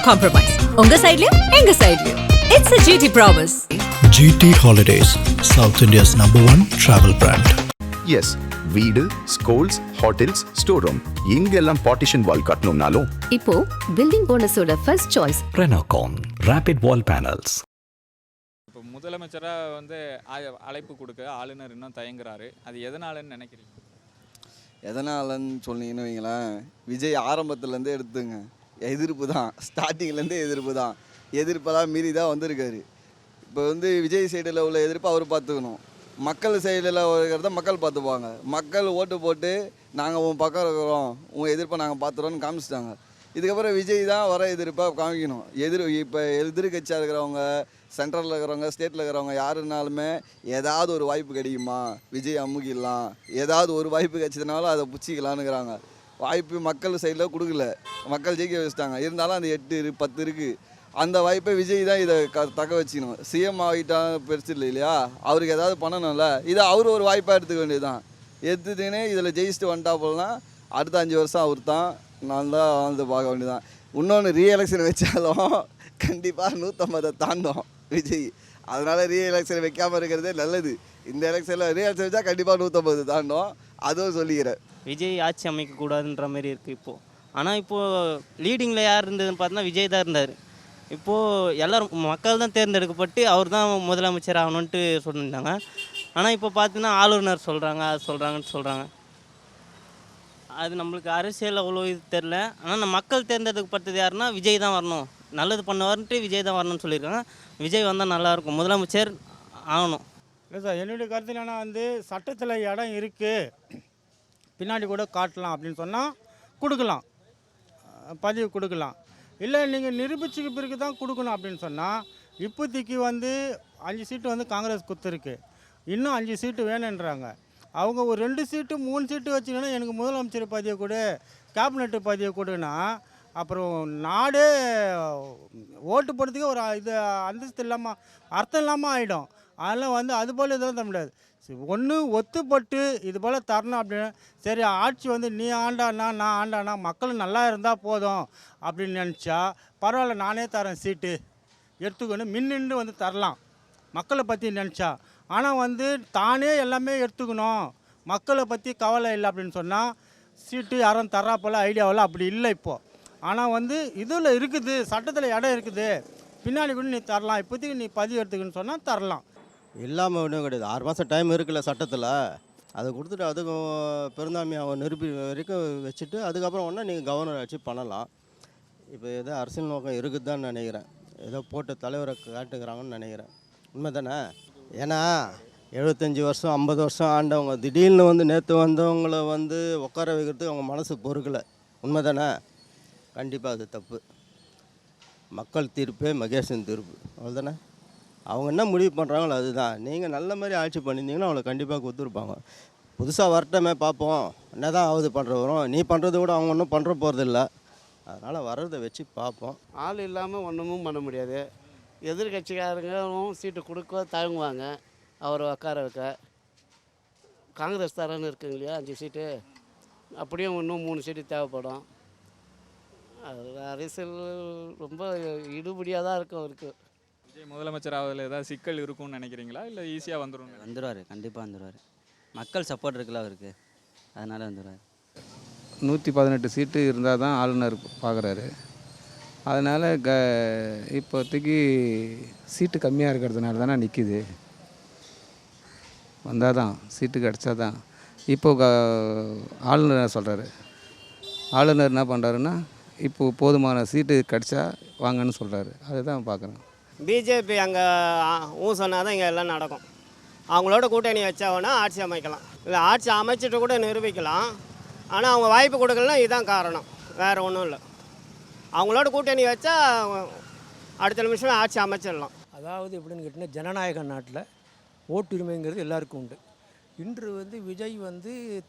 compromise. உங்க சைடுலயும் எங்க சைடுலயும். It's a GT promise. GT Holidays, South India's #1 travel brand. Yes, வீடு, schools, hotels, store room இங்கெல்லாம் partition wall கட்டணும்னாலும் இப்போ பில்டிங் போனஸோட first choice Renocon Rapid Wall Panels. இப்போ முதலமைச்சராக அழைப்பு கொடுக்க ஆளுநர் இன்னும் தயங்குறாரு. அது எதனாலன்னு நினைக்கிறீங்க? எதனாலன்னு சொன்னீங்கன்னு வைங்களேன், விஜய் ஆரம்பத்துலேருந்தே எடுத்துங்க எதிர்ப்பு தான், ஸ்டார்டிங்லேருந்தே எதிர்ப்பு தான், எதிர்ப்பெல்லாம் மீறி தான் வந்திருக்காரு. இப்போ விஜய் சைடில் உள்ள எதிர்ப்பு அவர் பார்த்துக்கணும், மக்கள் சைடில் இருக்கிறத மக்கள் பார்த்துப்பாங்க. மக்கள் ஓட்டு போட்டு நாங்கள் உன் பக்கம் இருக்கிறோம், உன் எதிர்ப்பை நாங்கள் பார்த்துறோன்னு காமிச்சிட்டாங்க. இதுக்கப்புறம் விஜய் தான் வர எதிர்ப்பாக காமிக்கணும். இப்போ எதிர்கட்சியாக இருக்கிறவங்க, சென்ட்ரலில் இருக்கிறவங்க, ஸ்டேட்டில் இருக்கிறவங்க யாருனாலுமே ஏதாவது ஒரு வாய்ப்பு கிடைக்குமா, விஜய் அமுக்கிடலாம், ஏதாவது ஒரு வாய்ப்பு கிடைச்சதுனாலும் அதை பிடிச்சிக்கலான்னுங்கிறாங்க. வாய்ப்பு மக்கள் சைடில் கொடுக்கல, மக்கள் ஜெயிக்க வச்சுட்டாங்க. இருந்தாலும் அந்த 8 10 இருக்குது. அந்த வாய்ப்பை விஜய் தான் இதை தக்க வச்சுக்கணும். சிஎம் ஆகிட்டா பெருசு இல்லை இல்லையா, அவருக்கு ஏதாவது பண்ணணும்ல, இதை அவர் ஒரு வாய்ப்பாக எடுத்துக்க வேண்டியது தான். எடுத்துட்டுன்னு இதில் ஜெயிச்சுட்டு வந்துட்டா போலனா அடுத்த 5 வருஷம் அவர் தான் நான் தான் வாழ்ந்து பார்க்க வேண்டியதான். இன்னொன்று ரீஎலெக்ஷன் வச்சாலும் கண்டிப்பாக 150 தாண்டும் விஜய். அதனால் ரீஎலெக்ஷன் வைக்காமல் இருக்கிறதே நல்லது. இந்த எலெக்ஷனில் ரீஎலெக்ஷன் வச்சா கண்டிப்பாக 150 தாண்டும், அதுவும் சொல்லிக்கிறேன். விஜய் ஆட்சி அமைக்கக்கூடாதுன்ற மாதிரி இருக்குது இப்போது. ஆனால் இப்போது லீடிங்கில் யார் இருந்ததுன்னு பார்த்தோன்னா விஜய் தான் இருந்தார். இப்போது எல்லோரும் மக்கள் தான் தேர்ந்தெடுக்கப்பட்டு அவர் தான் முதலமைச்சர் ஆகணுன்ட்டு சொல்லியிருந்தாங்க. ஆனால் இப்போ பார்த்தீங்கன்னா ஆளுநர் சொல்கிறாங்க, அது சொல்கிறாங்கன்னு சொல்கிறாங்க. அது நம்மளுக்கு அரசியல் அவ்வளோ இது தெரில. ஆனால் நம்ம மக்கள் தேர்ந்தெடுக்கப்பட்டது யாருன்னா விஜய் தான் வரணும், நல்லது பண்ணுவார்ன்ட்டு விஜய் தான் வரணும்னு சொல்லியிருக்காங்க. விஜய் வந்தால் நல்லாயிருக்கும், முதலமைச்சர் ஆகணும். இல்லை சார், என்னுடைய கருத்து என்னென்னா சட்டத்தில் இடம் இருக்குது, பின்னாடி கூட காட்டலாம் அப்படின்னு சொன்னால் கொடுக்கலாம், பதிவு கொடுக்கலாம். இல்லை நீங்கள் நிரூபிச்சுக்கு பிறகு தான் கொடுக்கணும் அப்படின்னு சொன்னால், இப்போதைக்கு 5 சீட்டு காங்கிரஸ் கொடுத்துருக்கு, இன்னும் 5 சீட்டு வேணுன்றாங்க. அவங்க ஒரு 2 சீட்டு 3 சீட்டு வச்சுக்கணுன்னா எனக்கு முதலமைச்சர் பதவியை கொடு, கேபினெட்டு பதவியை கொடுன்னா அப்புறம் நாடே ஓட்டு போடுறதுக்கு ஒரு இது அந்தஸ்து இல்லாமல் அர்த்தம் இல்லாமல் ஆகிடும். அதெல்லாம் அது போல் இதெல்லாம் தர முடியாது. ஒன்று ஒத்துப்பட்டு இது போல் தரணும் அப்படின்னு. சரி, ஆட்சி நீ ஆண்டானா நான் ஆண்டானா மக்கள் நல்லா இருந்தால் போதும் அப்படின்னு நினச்சா பரவாயில்ல, நானே தரேன் சீட்டு எடுத்துக்கணும் மின்னின்று தரலாம் மக்களை பற்றி நினச்சா. ஆனால் தானே எல்லாமே எடுத்துக்கணும், மக்களை பற்றி கவலை இல்லை அப்படின்னு சொன்னால் சீட்டு யாரும் தரா போல் ஐடியாவில் அப்படி இல்லை இப்போது. ஆனால் இதில் இருக்குது, சட்டத்தில் இடம் இருக்குது, பின்னாடி கூட நீ தரலாம், இப்போதைக்கு நீ பதிவு எடுத்துக்கணும்னு சொன்னால் தரலாம். இல்லாமல் ஒன்றும் கிடையாது. 6 மாதம் டைம் இருக்குல்ல சட்டத்தில், அதை கொடுத்துட்டு அதுக்கும் பெருந்தாண்மை அவங்க நிரூபி வரைக்கும் வச்சுட்டு அதுக்கப்புறம் ஒன்றா நீங்கள் கவர்னர் வச்சு பண்ணலாம். இப்போ ஏதோ அரசியல் நோக்கம் இருக்குது தான் நினைக்கிறேன், ஏதோ போட்டு தலைவரை காட்டுக்கிறாங்கன்னு நினைக்கிறேன். உண்மை தானே? ஏன்னா 75 வருஷம் 50 வருஷம் ஆண்டவங்க திடீர்னு நேற்று வந்தவங்களை உட்கார வைக்கிறதுக்கு அவங்க மனசு பொறுக்கலை. உண்மை தானே? கண்டிப்பாக அது தப்பு. மக்கள் தீர்ப்பே மகேசன் தீர்ப்பு, அவ்வளோதானே? அவங்க என்ன முடிவு பண்ணுறாங்களோ அதுதான். நீங்கள் நல்ல மாதிரி ஆட்சி பண்ணியிருந்தீங்கன்னா அவளை கண்டிப்பாக கொடுத்துருப்பாங்க. புதுசாக வரட்டமே பார்ப்போம், என்ன தான் ஆகுது பண்ணுற வரும். நீ பண்ணுறது கூட அவங்க ஒன்றும் பண்ணுற போகிறதில்ல, அதனால் வர்றதை வச்சு பார்ப்போம். ஆள் இல்லாமல் ஒன்றுமும் பண்ண முடியாது. எதிர்கட்சிக்காரங்களும் சீட்டு கொடுக்க தயங்குவாங்க அவரை உட்கார வைக்க. காங்கிரஸ் தரன்னு இருக்குங்க இல்லையா 5 சீட்டு, அப்படியே இன்னும் 3 சீட்டு தேவைப்படும். அது அரசியல் ரொம்ப இடுபடியாக தான் இருக்கும் அவருக்கு. விஜய் முதலமைச்சர் ஆவதில் ஏதாவது சிக்கல் இருக்கும்னு நினைக்கிறீங்களா, இல்லை ஈஸியாக வந்துடும்? வந்துடுவார், கண்டிப்பாக வந்துடுவார். மக்கள் சப்போர்ட் இருக்குல்ல அவருக்கு, அதனால் வந்துடுவார். 118 சீட்டு இருந்தால் தான் ஆளுநர் பார்க்குறாரு. அதனால் இப்போதைக்கு சீட்டு கம்மியாக இருக்கிறதுனால தானே நிற்கிது. வந்தால் தான் சீட்டு கிடச்சா தான். இப்போ ஆளுநர் சொல்கிறாரு, ஆளுநர் என்ன பண்ணுறாருன்னா இப்போது போதுமான சீட்டு கிடச்சா வாங்கன்னு சொல்கிறாரு. அதுதான் பார்க்குறேன். பிஜேபி அங்கே சொன்னால் தான் இங்கே எல்லாம் நடக்கும். அவங்களோட கூட்டணி வச்சாங்கன்னா ஆட்சி அமைக்கலாம், இல்லை ஆட்சி அமைச்சிட்டு கூட நிரூபிக்கலாம். ஆனால் அவங்க வாய்ப்பு கொடுக்கலன்னா இதுதான் காரணம், வேறு ஒன்றும் இல்லை. அவங்களோட கூட்டணி வச்சா அடுத்த நிமிஷம் ஆட்சி அமைச்சிடலாம். அதாவது எப்படின்னு கேட்டிங்கன்னா, ஜனநாயக நாட்டில் ஓட்டுரிமைங்கிறது எல்லாருக்கும் உண்டு. இன்று விஜய்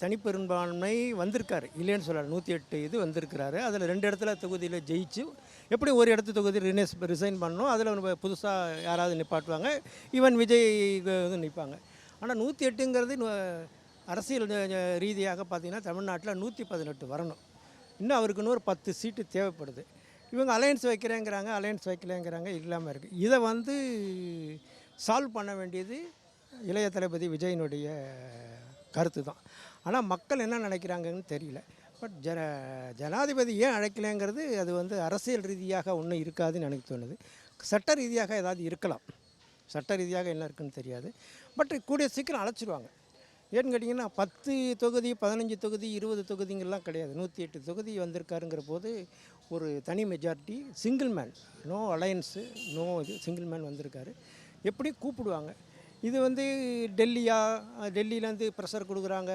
தனிப்பெரும்பான்மை வந்திருக்காரு, இல்லைன்னு சொல்லலை. 108 இது வந்திருக்கிறாரு. அதில் 2 இடத்துல தொகுதியில் ஜெயிச்சு எப்படி ஒரு இடத்து தொகுதியில் ரிசைன் பண்ணணும், அதில் புதுசாக யாராவது நிப்பாட்டுவாங்க, ஈவன் விஜய் நிற்பாங்க. ஆனால் 108ங்கிறது அரசியல் ரீதியாக பார்த்திங்கன்னா தமிழ்நாட்டில் 118 வரணும். இன்னும் அவருக்கு இன்னொரு 10 சீட்டு தேவைப்படுது. இவங்க அலையன்ஸ் வைக்கலைங்கிறாங்க இல்லாமல் இருக்குது. இதை வந்து சால்வ் பண்ண வேண்டியது இளைய தளபதி விஜயினுடைய கருத்து தான். ஆனால் மக்கள் என்ன நினைக்கிறாங்கன்னு தெரியல. பட் ஜனாதிபதி ஏன் அழைக்கலைங்கிறது அது வந்து அரசியல் ரீதியாக ஒன்றும் இருக்காதுன்னு எனக்கு தோணுது. சட்ட ரீதியாக ஏதாவது இருக்கலாம், சட்ட ரீதியாக என்ன இருக்குன்னு தெரியாது. பட் கூடிய சீக்கிரம் அழைச்சிடுவாங்க. ஏன்னு கேட்டிங்கன்னா 10 தொகுதி 15 தொகுதி 20 தொகுதிங்கெல்லாம் கிடையாது, 108 தொகுதி வந்திருக்காருங்கிற போது ஒரு தனி majority, single man, no alliance, no இது, சிங்கிள் மேன் வந்திருக்காரு. எப்படி கூப்பிடுவாங்க? இது வந்து டெல்லியிலேருந்து ப்ரெஷர் கொடுக்குறாங்க,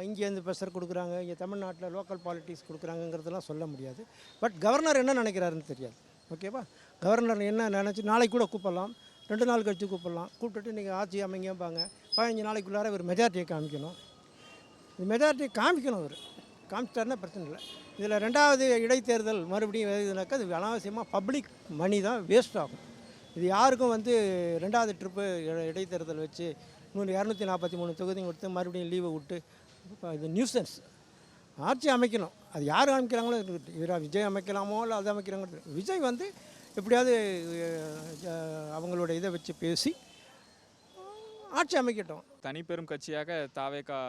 இங்கேருந்து ப்ரெஷர் கொடுக்குறாங்க, இங்கே தமிழ்நாட்டில் லோக்கல் பாலிட்டிக்ஸ் கொடுக்குறாங்கங்கிறதெல்லாம் சொல்ல முடியாது. பட் கவர்னர் என்ன நினைக்கிறாருன்னு தெரியாது. ஓகேவா? கவர்னர் என்ன நினச்சி நாளைக்கு கூட கூப்பிடலாம், 2 நாள் கழித்து கூப்பிடலாம். கூப்பிட்டுட்டு நீங்கள் ஆட்சி அமைங்கம்பாங்க. 15 நாளைக்குள்ளார ஒரு மெஜாரிட்டியை காமிக்கணும். இந்த மெஜாரிட்டியை காமிக்கணும். அவர் காமிச்சிட்டாருன்னா பிரச்சனை இல்லை. இதில் 2வது இடைத்தேர்தல் மறுபடியும் எழுதுனாக்கா அது அனாவசியமாக பப்ளிக் மணி தான் வேஸ்ட் ஆகும். இது யாருக்கும் வந்து 2வது ட்ரிப்பு இடைத்தேர்தல் வச்சு 243 தொகுதியும் கொடுத்து மறுபடியும் லீவை விட்டு இது நியூசன்ஸ். ஆட்சி அமைக்கணும். அது யார் அமைக்கிறாங்களோ இவரா விஜய் அமைக்கலாமோ இல்லை அது அமைக்கிறாங்க. விஜய் வந்து எப்படியாவது அவங்களோட இதை வச்சு பேசி ஆட்சி அமைக்கட்டும். தனிப்பெரும் கட்சியாக தாவேகா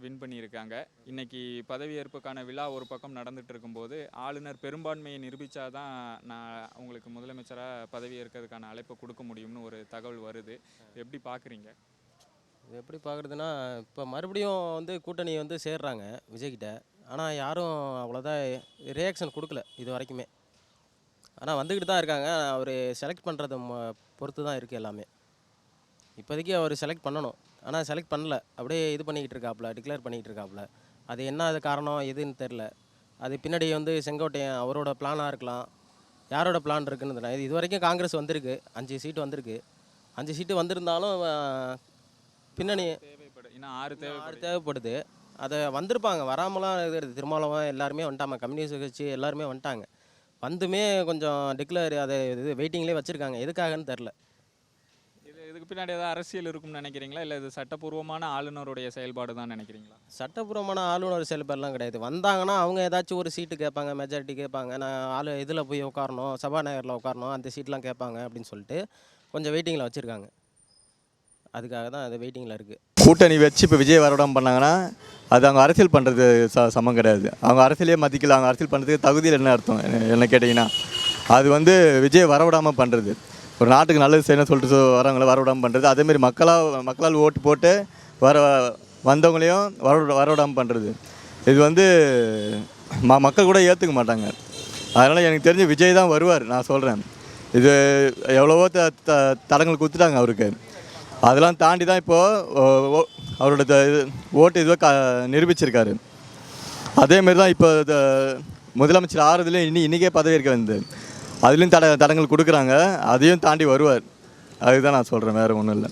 வின் பண்ணியிருக்காங்க. இன்றைக்கி பதவியேற்புக்கான விழா ஒரு பக்கம் நடந்துகிட்டு இருக்கும்போது ஆளுநர் பெரும்பான்மையை நிரூபித்தாதான் நான் உங்களுக்கு முதலமைச்சராக பதவியேற்கிறதுக்கான அழைப்பை கொடுக்க முடியும்னு ஒரு தகவல் வருது. எப்படி பார்க்குறீங்க? இது எப்படி பார்க்குறதுன்னா, இப்போ மறுபடியும் வந்து கூட்டணி வந்து சேர்றாங்க விஜய்கிட்ட. ஆனால் யாரும் அவ்வளோதான் ரியாக்ஷன் கொடுக்கல இது வரைக்குமே. ஆனால் வந்துக்கிட்டு தான் இருக்காங்க. அவர் செலக்ட் பண்ணுறதை பொறுத்து தான் இருக்குது எல்லாமே. இப்போதைக்கு அவர் செலக்ட் பண்ணணும், ஆனால் செலக்ட் பண்ணல. அப்படியே இது பண்ணிக்கிட்டு இருக்காப்புல, டிக்ளேர் பண்ணிக்கிட்டு இருக்காப்புல. அது என்ன அது காரணம் எதுன்னு தெரில. அது பின்னாடி வந்து செங்கோட்டையன் அவரோட பிளானாக இருக்கலாம், யாரோட பிளான் இருக்குன்னு தெரியல. இது வரைக்கும் காங்கிரஸ் வந்திருக்கு, 5 சீட்டு வந்திருக்கு. 5 சீட்டு வந்திருந்தாலும் பின்னணி இன்னும் 6 தேவைப்படுது. அதை வந்திருப்பாங்க, வராமலாம் இருக்கிறது. திருமாவளவன் எல்லாருமே வந்துட்டாங்க, கம்யூனிஸ்ட் கட்சி எல்லாருமே வந்துட்டாங்க. வந்துமே கொஞ்சம் டிக்ளேர் அதை இது வெயிட்டிங்லேயே வச்சுருக்காங்க. எதுக்காகன்னு தெரில. இதுக்கு பின்னாடி ஏதாவது அரசியல் இருக்கும்னு நினைக்கிறீங்களா, இல்லை இது சட்டப்பூர்வமான ஆளுநருடைய செயல்பாடு தான் நினைக்கிறீங்களா? சட்டப்பூர்வமான ஆளுநர் செயல்பாடுலாம் கிடையாது. வந்தாங்கன்னா அவங்க ஏதாச்சும் ஒரு சீட்டு கேட்பாங்க, மெஜாரிட்டி கேட்பாங்க. நான் இதில் போய் உட்காரணும், சபாநாயகரில் உட்காரணும், அந்த சீட்லாம் கேட்பாங்க அப்படின்னு சொல்லிட்டு கொஞ்சம் வெயிட்டிங்கில் வச்சுருக்காங்க. அதுக்காக தான் அது வெயிட்டிங்கில் இருக்குது. கூட்டணி வச்சு இப்போ விஜய் வரவிடாமல் பண்ணாங்கன்னா அது அவங்க அரசியல் பண்ணுறது சமம் கிடையாது. அவங்க அரசியலே மதிக்கல. அவங்க அரசியல் பண்ணுறதுக்கு தகுதியில் என்ன அர்த்தம் என்ன கேட்டிங்கன்னா, அது வந்து விஜய் வரவிடாமல் பண்ணுறது. ஒரு நாட்டுக்கு நல்லது செய்யணும்னு சொல்லிட்டு வரவங்கள வரவிடாமல் பண்ணுறது. அதேமாதிரி மக்களால் ஓட்டு போட்டு வந்தவங்களையும் வரவிடாமல் பண்ணுறது. இது வந்து மக்கள் கூட ஏற்றுக்க மாட்டாங்க. அதனால் எனக்கு தெரிஞ்சு விஜய் தான் வருவார், நான் சொல்கிறேன். இது எவ்வளவோ தடங்கள் கொடுத்துட்டாங்க அவருக்கு. அதெல்லாம் தாண்டி தான் இப்போது அவரோட ஓட்டு இதுவாக நிரூபிச்சிருக்காரு. அதேமாரி தான் இப்போ முதலமைச்சர் ஆறுதுலேயும் இன்றைக்கே பதவி இருக்க வந்து அதுலேயும் தடங்கள் கொடுக்குறாங்க. அதையும் தாண்டி வருவார். அதுதான் நான் சொல்கிறேன், வேறு ஒன்றும் இல்லை.